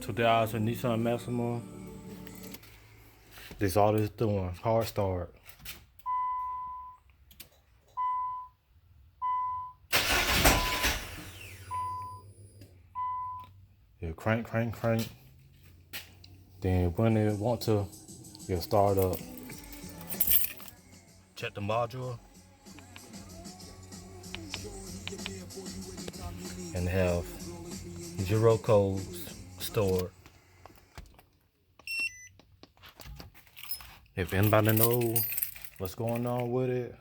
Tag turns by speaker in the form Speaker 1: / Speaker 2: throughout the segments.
Speaker 1: 2000 Nissan Maxima. This all it's doing. Hard start. Yeah, crank, crank, crank. Then when it want to, you'll start up. Check the module. And have 0 codes stored. If anybody knows what's going on with it,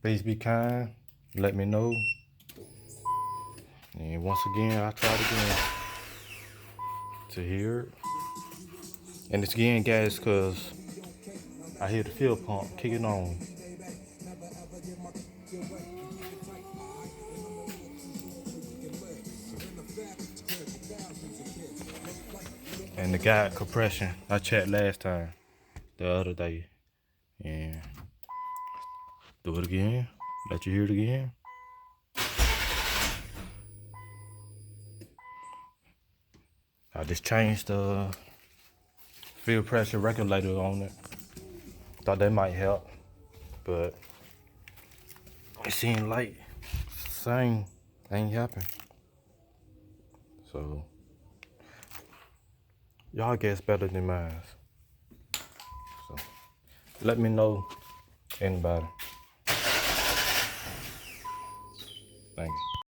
Speaker 1: please be kind. Let me know. And once again, I tried again to hear it. And it's getting gas because I hear the fuel pump kicking on. And the guide compression, I checked last time, the other day. And do it again, let you hear it again. I just changed the fuel pressure regulator on it. Thought that might help, but it seemed like same ain't happen. So y'all guess better than mine. So let me know, anybody. Thank you.